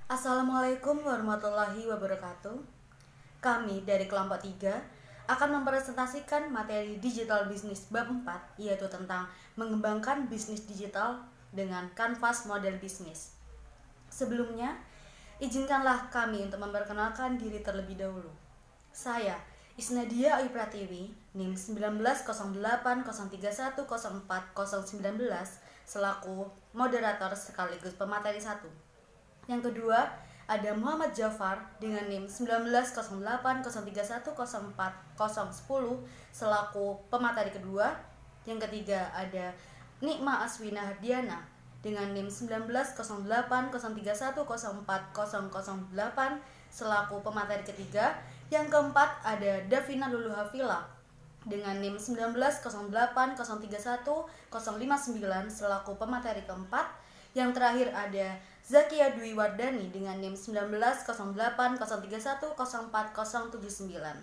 Assalamualaikum warahmatullahi wabarakatuh. Kami dari kelompok 3 akan mempresentasikan materi digital bisnis bab 4, yaitu tentang mengembangkan bisnis digital dengan kanvas model bisnis. Sebelumnya, izinkanlah kami untuk memperkenalkan diri terlebih dahulu. Saya, Isnadia Ayu Pratiwi, NIM 190803104019, selaku moderator sekaligus pemateri 1. Yang kedua, ada Muhammad Jafar dengan NIM 190803104010 selaku pemateri kedua. Yang ketiga, ada Nikma Aswina Hardiana dengan NIM 190803104008 selaku pemateri ketiga. Yang keempat, ada Davina Lulu Hafila dengan NIM 1908031059 selaku pemateri keempat. Yang terakhir ada Zakia Dwi Wardani dengan NIM 190803104049.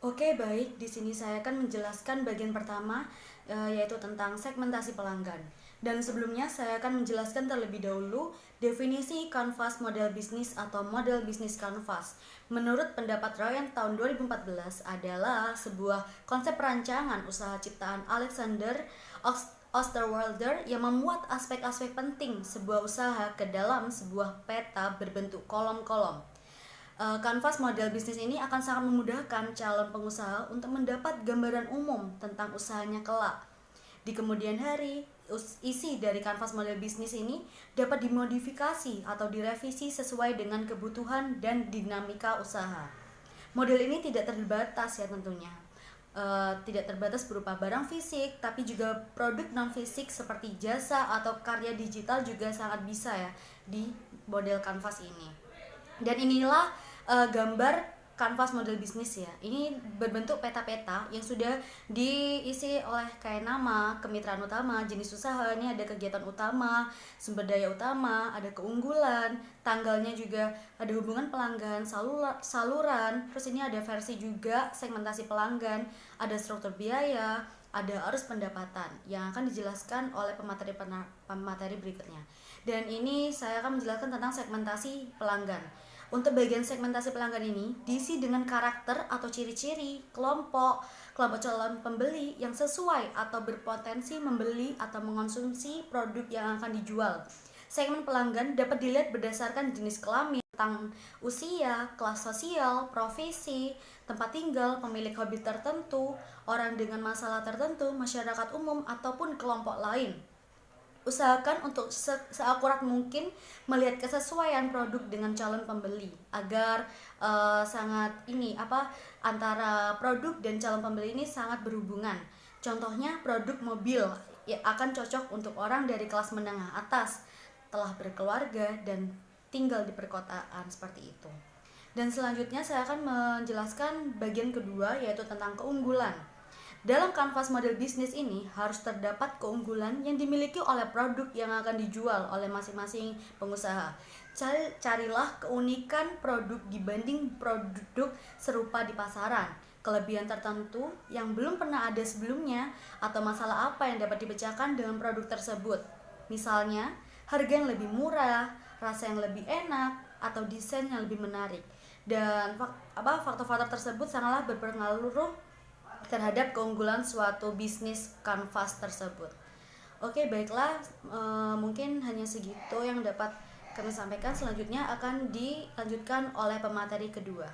Oke, baik. Di sini saya akan menjelaskan bagian pertama, yaitu tentang segmentasi pelanggan. Dan sebelumnya saya akan menjelaskan terlebih dahulu definisi kanvas model bisnis atau model bisnis kanvas. Menurut pendapat Ryan tahun 2014 adalah sebuah konsep perancangan usaha ciptaan Alexander Osterwalder yang memuat aspek-aspek penting sebuah usaha ke dalam sebuah peta berbentuk kolom-kolom. Kanvas model bisnis ini akan sangat memudahkan calon pengusaha untuk mendapat gambaran umum tentang usahanya kelak. Di kemudian hari, isi dari kanvas model bisnis ini dapat dimodifikasi atau direvisi sesuai dengan kebutuhan dan dinamika usaha. Model ini tidak terbatas ya tentunya. Tidak terbatas berupa barang fisik, tapi juga produk non fisik seperti jasa atau karya digital juga sangat bisa ya di model kanvas ini. Dan inilah gambar kanvas model bisnis ya. Ini berbentuk peta-peta yang sudah diisi oleh kayak nama, kemitraan utama, jenis usaha, ini ada kegiatan utama, sumber daya utama, ada keunggulan, tanggalnya juga ada hubungan pelanggan, saluran, terus ini ada versi juga segmentasi pelanggan, ada struktur biaya, ada arus pendapatan yang akan dijelaskan oleh pemateri berikutnya. Dan ini saya akan menjelaskan tentang segmentasi pelanggan. Untuk bagian segmentasi pelanggan ini diisi dengan karakter atau ciri-ciri kelompok calon pembeli yang sesuai atau berpotensi membeli atau mengonsumsi produk yang akan dijual. Segmen pelanggan dapat dilihat berdasarkan jenis kelamin, tentang usia, kelas sosial, profesi, tempat tinggal, pemilik hobi tertentu, orang dengan masalah tertentu, masyarakat umum, ataupun kelompok lain. Usahakan untuk seakurat mungkin melihat kesesuaian produk dengan calon pembeli agar antara produk dan calon pembeli ini sangat berhubungan. Contohnya produk mobil ya, akan cocok untuk orang dari kelas menengah atas, telah berkeluarga dan tinggal di perkotaan seperti itu. Dan selanjutnya saya akan menjelaskan bagian kedua, yaitu tentang keunggulan. Dalam kanvas model bisnis ini harus terdapat keunggulan yang dimiliki oleh produk yang akan dijual oleh masing-masing pengusaha. Carilah keunikan produk dibanding produk serupa di pasaran, kelebihan tertentu yang belum pernah ada sebelumnya, atau masalah apa yang dapat dipecahkan dengan produk tersebut. Misalnya, harga yang lebih murah, rasa yang lebih enak, atau desain yang lebih menarik. Dan faktor-faktor tersebut sangatlah berpengaruh terhadap keunggulan suatu bisnis kanvas tersebut. Oke, baiklah, mungkin hanya segitu yang dapat kami sampaikan. Selanjutnya akan dilanjutkan oleh pemateri kedua.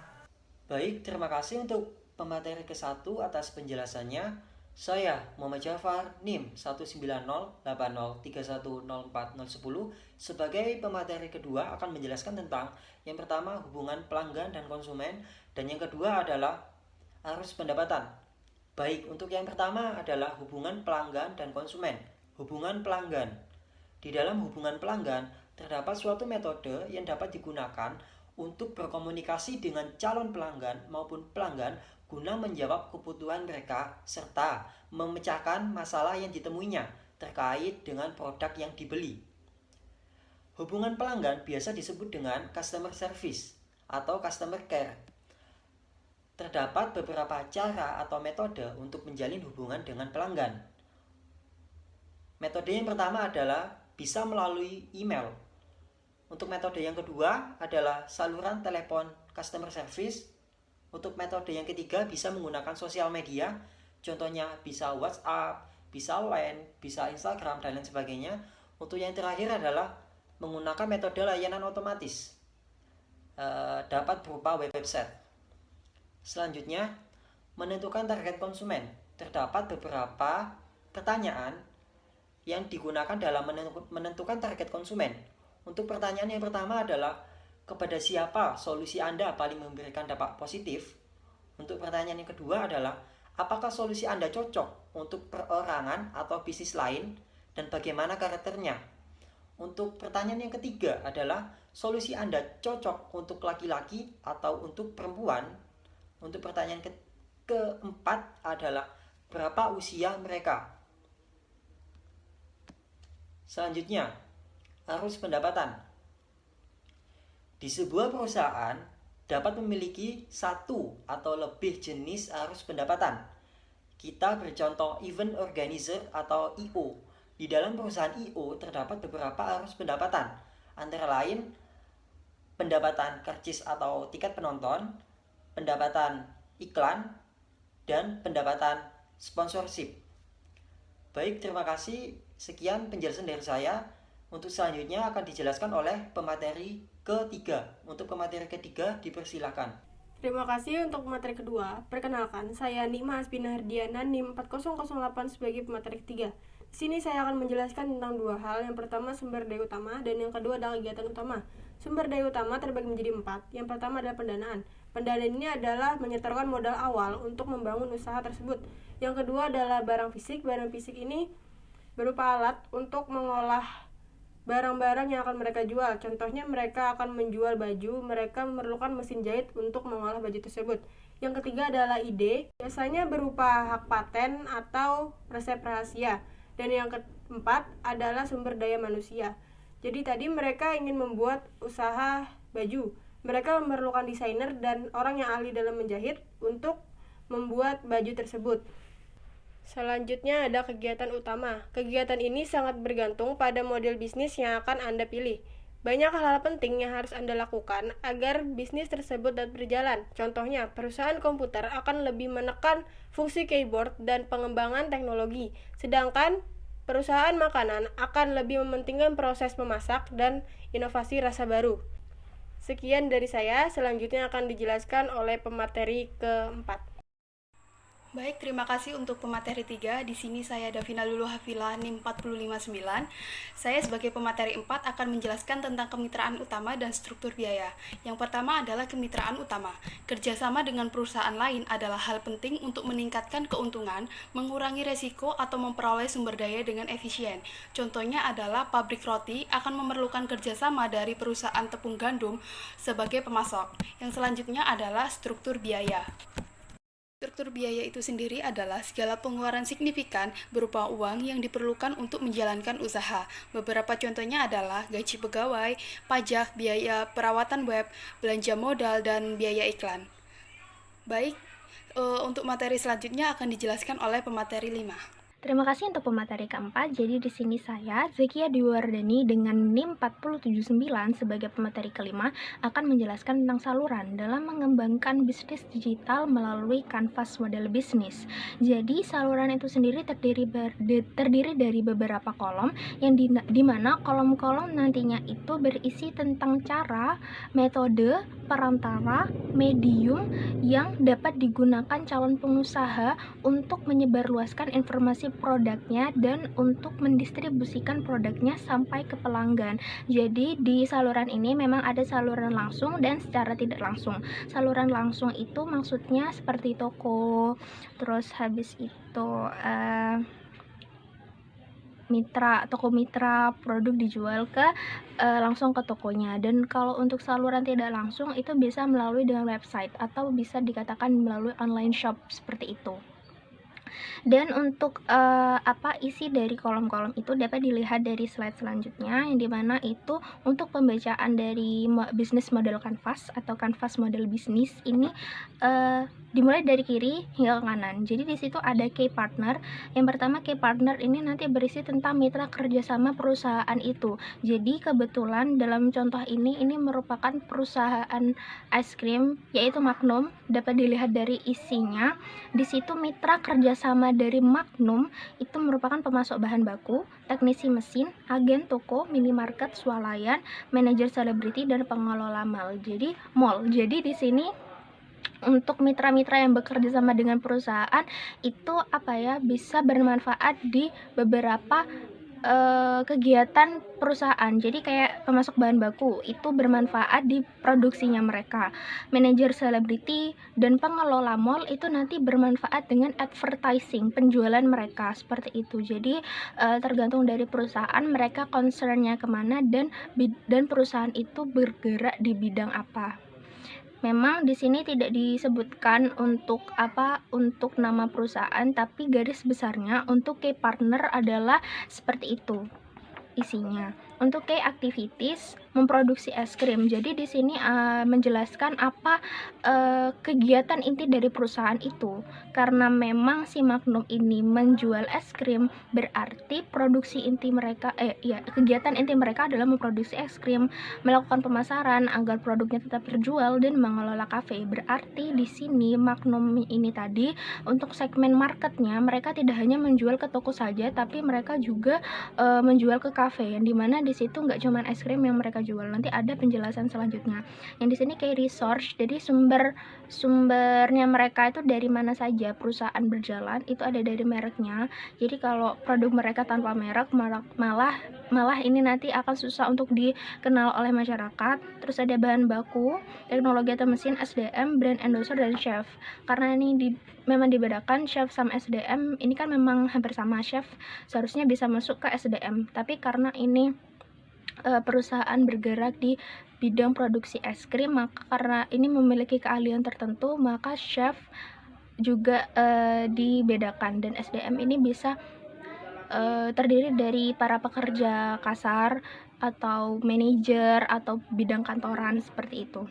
Baik, terima kasih untuk pemateri ke-1 atas penjelasannya. Saya, Muhammad Jafar, NIM 190803104010, sebagai pemateri kedua akan menjelaskan tentang yang pertama hubungan pelanggan dan konsumen, dan yang kedua adalah arus pendapatan. Baik, untuk yang pertama adalah hubungan pelanggan dan konsumen. Hubungan pelanggan. Di dalam hubungan pelanggan, terdapat suatu metode yang dapat digunakan untuk berkomunikasi dengan calon pelanggan maupun pelanggan guna menjawab kebutuhan mereka serta memecahkan masalah yang ditemuinya terkait dengan produk yang dibeli. Hubungan pelanggan biasa disebut dengan customer service atau customer care. Terdapat beberapa cara atau metode untuk menjalin hubungan dengan pelanggan. Metode yang pertama adalah bisa melalui email. Untuk metode yang kedua adalah saluran telepon customer service. Untuk metode yang ketiga bisa menggunakan sosial media, contohnya bisa WhatsApp, bisa Line, bisa Instagram, dan lain sebagainya. Untuk yang terakhir adalah menggunakan metode layanan otomatis, dapat berupa website. Selanjutnya, menentukan target konsumen. Terdapat beberapa pertanyaan yang digunakan dalam menentukan target konsumen. Untuk pertanyaan yang pertama adalah, kepada siapa solusi Anda paling memberikan dampak positif? Untuk pertanyaan yang kedua adalah, apakah solusi Anda cocok untuk perorangan atau bisnis lain dan bagaimana karakternya? Untuk pertanyaan yang ketiga adalah, solusi Anda cocok untuk laki-laki atau untuk perempuan? Untuk pertanyaan keempat adalah, berapa usia mereka? Selanjutnya, arus pendapatan. Di sebuah perusahaan dapat memiliki satu atau lebih jenis arus pendapatan. Kita bercontoh event organizer atau I.O. Di dalam perusahaan I.O. terdapat beberapa arus pendapatan, antara lain pendapatan karcis atau tiket penonton, pendapatan iklan, dan pendapatan sponsorship. Baik, terima kasih. Sekian penjelasan dari saya. Untuk selanjutnya akan dijelaskan oleh pemateri ketiga. Untuk pemateri ketiga dipersilakan. Terima kasih untuk pemateri kedua. Perkenalkan, saya Nikma Asbina Hardiana, NIM 4008 sebagai pemateri ketiga. Di sini saya akan menjelaskan tentang dua hal. Yang pertama sumber daya utama dan yang kedua adalah kegiatan utama. Sumber daya utama terbagi menjadi 4. Yang pertama adalah pendanaan. Pendanaan ini adalah menyetorkan modal awal untuk membangun usaha tersebut. Yang kedua adalah barang fisik. Barang fisik ini berupa alat untuk mengolah barang-barang yang akan mereka jual. Contohnya mereka akan menjual baju, mereka memerlukan mesin jahit untuk mengolah baju tersebut. Yang ketiga adalah ide, biasanya berupa hak paten atau resep rahasia. Dan yang keempat adalah sumber daya manusia. Jadi tadi mereka ingin membuat usaha baju. Mereka memerlukan desainer dan orang yang ahli dalam menjahit untuk membuat baju tersebut. Selanjutnya ada kegiatan utama. Kegiatan ini sangat bergantung pada model bisnis yang akan Anda pilih. Banyak hal-hal penting yang harus Anda lakukan agar bisnis tersebut dapat berjalan. Contohnya, perusahaan komputer akan lebih menekan fungsi keyboard dan pengembangan teknologi, sedangkan perusahaan makanan akan lebih mementingkan proses memasak dan inovasi rasa baru. Sekian dari saya, selanjutnya akan dijelaskan oleh pemateri keempat. Baik, terima kasih untuk pemateri 3. Di sini saya Davina Lulu Hafilah, NIM 459. Saya sebagai pemateri 4 akan menjelaskan tentang kemitraan utama dan struktur biaya. Yang pertama adalah kemitraan utama. Kerjasama dengan perusahaan lain adalah hal penting untuk meningkatkan keuntungan, mengurangi resiko, atau memperoleh sumber daya dengan efisien. Contohnya adalah pabrik roti akan memerlukan kerjasama dari perusahaan tepung gandum sebagai pemasok. Yang selanjutnya adalah struktur biaya. Struktur biaya itu sendiri adalah segala pengeluaran signifikan berupa uang yang diperlukan untuk menjalankan usaha. Beberapa contohnya adalah gaji pegawai, pajak, biaya perawatan web, belanja modal, dan biaya iklan. Baik, untuk materi selanjutnya akan dijelaskan oleh pemateri 5. Terima kasih untuk pemateri keempat. Jadi di sini saya, Zekia Diwardani dengan NIM 479 sebagai pemateri kelima akan menjelaskan tentang saluran dalam mengembangkan bisnis digital melalui kanvas model bisnis. Jadi saluran itu sendiri terdiri dari beberapa kolom yang di mana kolom-kolom nantinya itu berisi tentang cara, metode, perantara, medium yang dapat digunakan calon pengusaha untuk menyebarluaskan informasi produknya dan untuk mendistribusikan produknya sampai ke pelanggan. Jadi di saluran ini memang ada saluran langsung dan secara tidak langsung. Saluran langsung itu maksudnya seperti toko, terus habis itu toko mitra produk dijual ke langsung ke tokonya. Dan kalau untuk saluran tidak langsung itu bisa melalui dengan website atau bisa dikatakan melalui online shop seperti itu. Dan untuk isi dari kolom-kolom itu dapat dilihat dari slide selanjutnya, yang dimana itu untuk pembacaan dari bisnis model kanvas atau kanvas model bisnis ini dimulai dari kiri hingga ke kanan. Jadi di situ ada key partner. Yang pertama, key partner ini nanti berisi tentang mitra kerjasama perusahaan itu. Jadi kebetulan dalam contoh ini merupakan perusahaan es krim yaitu Magnum. Dapat dilihat dari isinya. Di situ mitra kerjasama dari Magnum itu merupakan pemasok bahan baku, teknisi mesin, agen toko, minimarket, swalayan, manajer selebriti, dan pengelola mall. Jadi di sini untuk mitra-mitra yang bekerja sama dengan perusahaan itu bisa bermanfaat di beberapa kegiatan perusahaan. Jadi kayak pemasok bahan baku itu bermanfaat di produksinya mereka. Manajer selebriti dan pengelola mall itu nanti bermanfaat dengan advertising, penjualan mereka seperti itu. Jadi tergantung dari perusahaan mereka concernnya kemana dan perusahaan itu bergerak di bidang apa. Memang di sini tidak disebutkan untuk nama perusahaan, tapi garis besarnya untuk key partner adalah seperti itu isinya. Untuk key activities, memproduksi es krim. Jadi di sini menjelaskan apa kegiatan inti dari perusahaan itu. Karena memang si Magnum ini menjual es krim, berarti kegiatan inti mereka adalah memproduksi es krim, melakukan pemasaran agar produknya tetap terjual, dan mengelola kafe. Berarti di sini Magnum ini tadi untuk segmen marketnya mereka tidak hanya menjual ke toko saja, tapi mereka juga menjual ke kafe, yang dimana di situ nggak cuma es krim yang mereka jual. Nanti ada penjelasan selanjutnya. Yang di sini kayak resource, jadi sumbernya mereka itu dari mana saja perusahaan berjalan itu ada dari mereknya. Jadi kalau produk mereka tanpa merek malah ini nanti akan susah untuk dikenal oleh masyarakat. Terus ada bahan baku, teknologi atau mesin, SDM, brand endorser, dan chef. Karena ini memang dibedakan chef sama SDM, ini kan memang hampir sama. Chef seharusnya bisa masuk ke SDM, tapi karena ini perusahaan bergerak di bidang produksi es krim, maka karena ini memiliki keahlian tertentu, maka chef juga dibedakan. Dan SDM ini bisa terdiri dari para pekerja kasar atau manajer atau bidang kantoran seperti itu.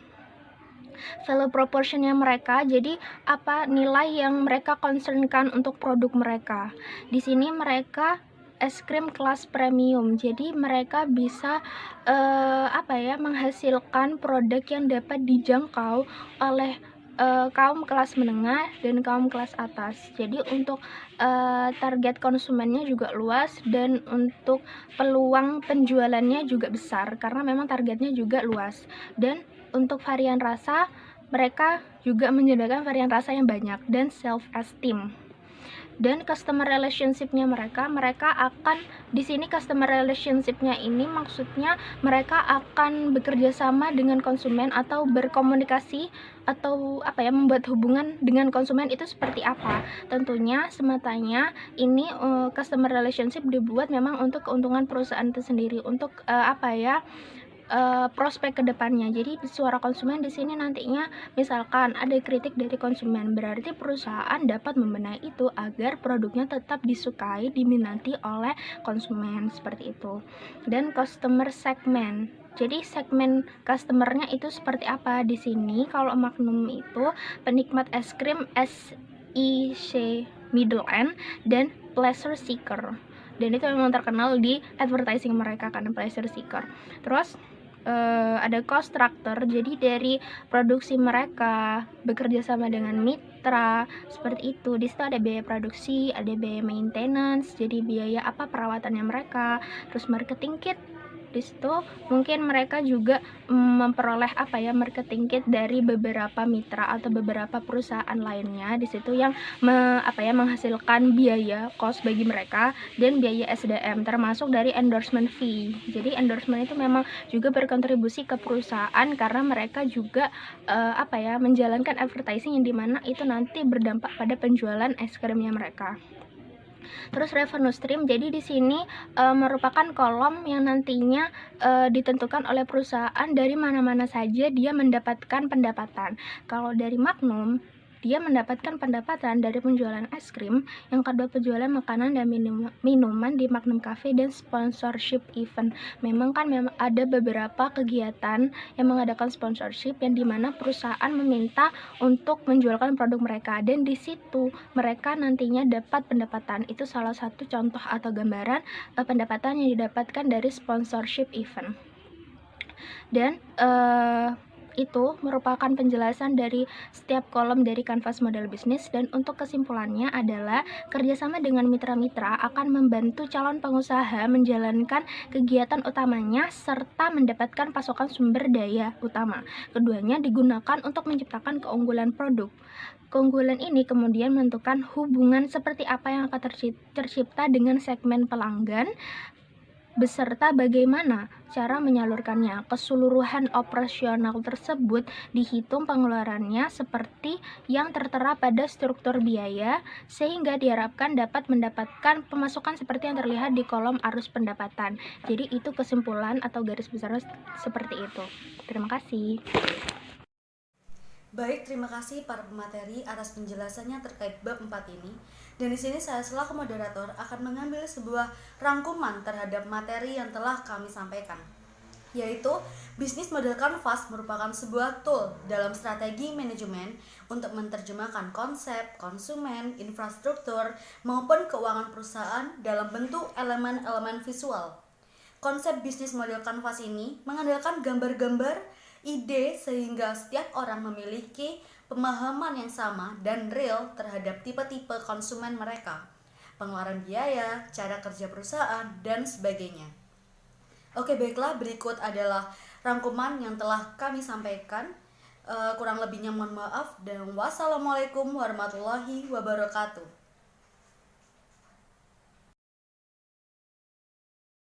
Value proportionnya mereka, jadi apa nilai yang mereka concernkan untuk produk mereka. Di sini mereka es krim kelas premium, jadi mereka bisa menghasilkan produk yang dapat dijangkau oleh kaum kelas menengah dan kaum kelas atas. Jadi untuk target konsumennya juga luas, dan untuk peluang penjualannya juga besar karena memang targetnya juga luas. Dan untuk varian rasa mereka juga menyediakan varian rasa yang banyak, dan self esteem. Dan customer relationship-nya mereka akan di sini customer relationship-nya ini maksudnya mereka akan bekerja sama dengan konsumen atau berkomunikasi atau membuat hubungan dengan konsumen itu seperti apa. Tentunya sematanya ini customer relationship dibuat memang untuk keuntungan perusahaan itu sendiri, untuk prospek kedepannya. Jadi suara konsumen di sini nantinya misalkan ada kritik dari konsumen, berarti perusahaan dapat membenahi itu agar produknya tetap disukai, diminati oleh konsumen seperti itu. Dan customer segment. Jadi segmen customernya itu seperti apa di sini? Kalau Magnum itu penikmat es krim, SIC middle end, dan pleasure seeker. Dan itu memang terkenal di advertising mereka karena pleasure seeker. Terus ada cost structure, jadi dari produksi mereka bekerja sama dengan mitra seperti itu. Di situ ada biaya produksi, ada biaya maintenance, jadi biaya perawatannya mereka, terus marketing kit. Di situ mungkin mereka juga memperoleh marketing kit dari beberapa mitra atau beberapa perusahaan lainnya. Di situ yang menghasilkan biaya cost bagi mereka dan biaya SDM, termasuk dari endorsement fee. Jadi endorsement itu memang juga berkontribusi ke perusahaan karena mereka juga menjalankan advertising yang dimana itu nanti berdampak pada penjualan es krimnya mereka. Terus revenue stream, jadi di sini merupakan kolom yang nantinya ditentukan oleh perusahaan dari mana-mana saja dia mendapatkan pendapatan. Kalau dari Magnum dia mendapatkan pendapatan dari penjualan es krim, yang kedua penjualan makanan dan minuman di Magnum Cafe, dan sponsorship event. Memang ada beberapa kegiatan yang mengadakan sponsorship yang dimana perusahaan meminta untuk menjualkan produk mereka, dan di situ mereka nantinya dapat pendapatan. Itu salah satu contoh atau gambaran pendapatan yang didapatkan dari sponsorship event. Dan itu merupakan penjelasan dari setiap kolom dari kanvas model bisnis, dan untuk kesimpulannya adalah kerjasama dengan mitra-mitra akan membantu calon pengusaha menjalankan kegiatan utamanya serta mendapatkan pasokan sumber daya utama. Keduanya digunakan untuk menciptakan keunggulan produk. Keunggulan ini kemudian menentukan hubungan seperti apa yang akan tercipta dengan segmen pelanggan, beserta bagaimana cara menyalurkannya. Keseluruhan operasional tersebut dihitung pengeluarannya seperti yang tertera pada struktur biaya, sehingga diharapkan dapat mendapatkan pemasukan seperti yang terlihat di kolom arus pendapatan. Jadi itu kesimpulan atau garis besar seperti itu. Terima kasih. Baik, terima kasih para pemateri atas penjelasannya terkait bab 4 ini. Dan di sini saya selaku moderator akan mengambil sebuah rangkuman terhadap materi yang telah kami sampaikan, yaitu bisnis model kanvas merupakan sebuah tool dalam strategi manajemen untuk menerjemahkan konsep, konsumen, infrastruktur, maupun keuangan perusahaan dalam bentuk elemen-elemen visual. Konsep bisnis model kanvas ini mengandalkan gambar-gambar, ide, sehingga setiap orang memiliki pemahaman yang sama dan real terhadap tipe-tipe konsumen mereka, pengeluaran biaya, cara kerja perusahaan, dan sebagainya. Oke, baiklah, berikut adalah rangkuman yang telah kami sampaikan. Kurang lebihnya mohon maaf, dan wassalamualaikum warahmatullahi wabarakatuh.